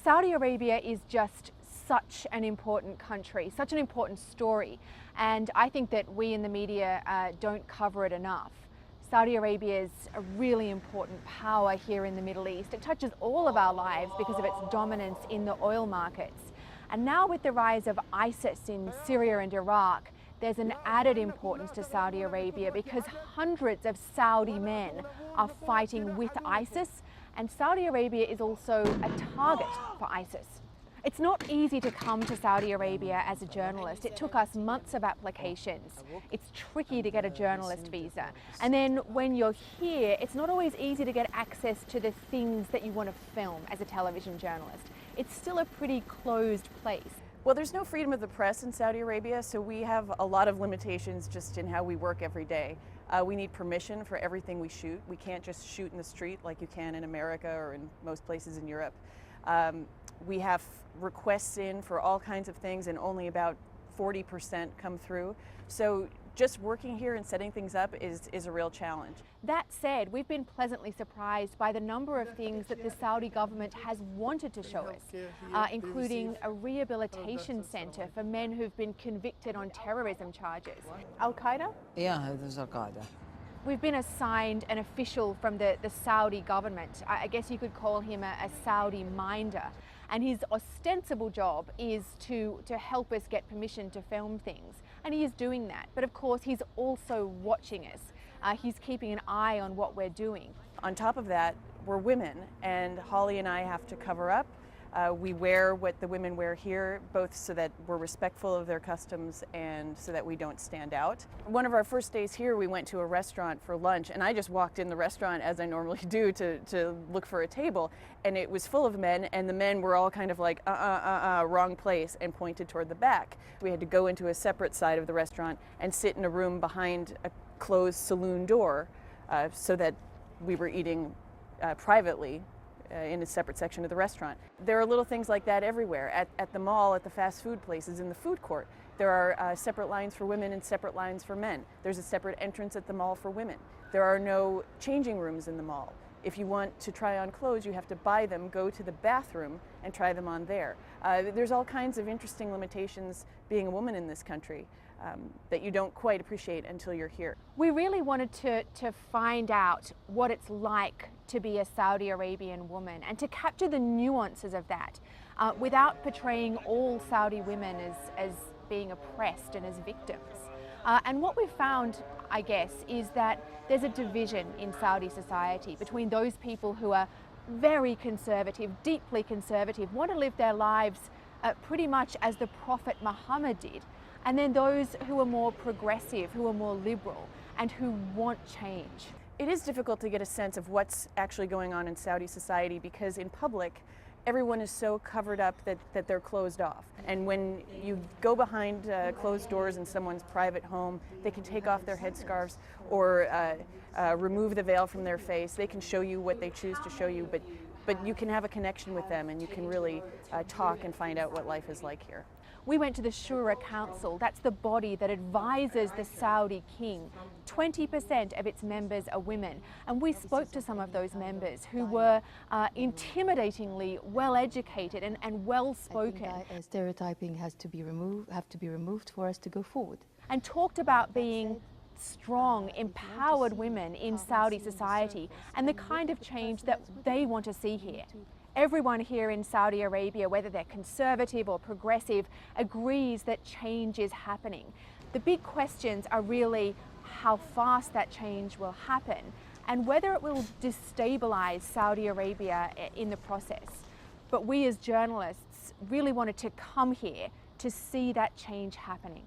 Saudi Arabia is just such an important country, such an important story, and I think that we in the media don't cover it enough. Saudi Arabia is a really important power here in the Middle East. It touches all of our lives because of its dominance in the oil markets. And now with the rise of ISIS in Syria and Iraq, there's an added importance to Saudi Arabia because hundreds of Saudi men are fighting with ISIS, and Saudi Arabia is also a target for ISIS. It's not easy to come to Saudi Arabia as a journalist. It took us months of applications. It's tricky to get a journalist visa. And then when you're here, it's not always easy to get access to the things that you want to film as a television journalist. It's still a pretty closed place. Well, there's no freedom of the press in Saudi Arabia, so we have a lot of limitations just in how we work every day. We need permission for everything we shoot. We can't just shoot in the street like you can in America or in most places in Europe. We have requests in for all kinds of things, and only about 40% come through. So just working here and setting things up is a real challenge. That said, we've been pleasantly surprised by the number of things that the Saudi government has wanted to show us, including a rehabilitation center for men who've been convicted on terrorism charges. Al-Qaeda? Yeah, it was Al-Qaeda. We've been assigned an official from the Saudi government. I guess you could call him a Saudi minder. And his ostensible job is to help us get permission to film things. And he is doing that. But of course, he's also watching us. He's keeping an eye on what we're doing. On top of that, we're women, and Holly and I have to cover up. We wear what the women wear here, both so that we're respectful of their customs and so that we don't stand out. One of our first days here, we went to a restaurant for lunch, and I just walked in the restaurant as I normally do to look for a table, and it was full of men, and the men were all kind of like, wrong place, and pointed toward the back. We had to go into a separate side of the restaurant and sit in a room behind a closed saloon door so that we were eating privately in a separate section of the restaurant. There are little things like that everywhere. At the mall, at the fast food places, in the food court, there are separate lines for women and separate lines for men. There's a separate entrance at the mall for women. There are no changing rooms in the mall. If you want to try on clothes, you have to buy them, go to the bathroom, and try them on there. There's all kinds of interesting limitations being a woman in this country that you don't quite appreciate until you're here. We really wanted to find out what it's like to be a Saudi Arabian woman and to capture the nuances of that without portraying all Saudi women as being oppressed and as victims. And what we've found, I guess, is that there's a division in Saudi society between those people who are very conservative, deeply conservative, want to live their lives pretty much as the Prophet Muhammad did, and then those who are more progressive, who are more liberal, and who want change. It is difficult to get a sense of what's actually going on in Saudi society because in public, everyone is so covered up that they're closed off. And when you go behind closed doors in someone's private home, they can take off their headscarves or remove the veil from their face. They can show you what they choose to show you, but you can have a connection with them and you can really talk and find out what life is like here. We went to the Shura Council. That's the body that advises the Saudi king. 20% of its members are women. And we spoke to some of those members who were intimidatingly well educated and well spoken. Stereotyping have to be removed for us to go forward. And talked about being strong, empowered women in Saudi society and the kind of change that they want to see here. Everyone here in Saudi Arabia, whether they're conservative or progressive, agrees that change is happening. The big questions are really how fast that change will happen and whether it will destabilize Saudi Arabia in the process. But we as journalists really wanted to come here to see that change happening.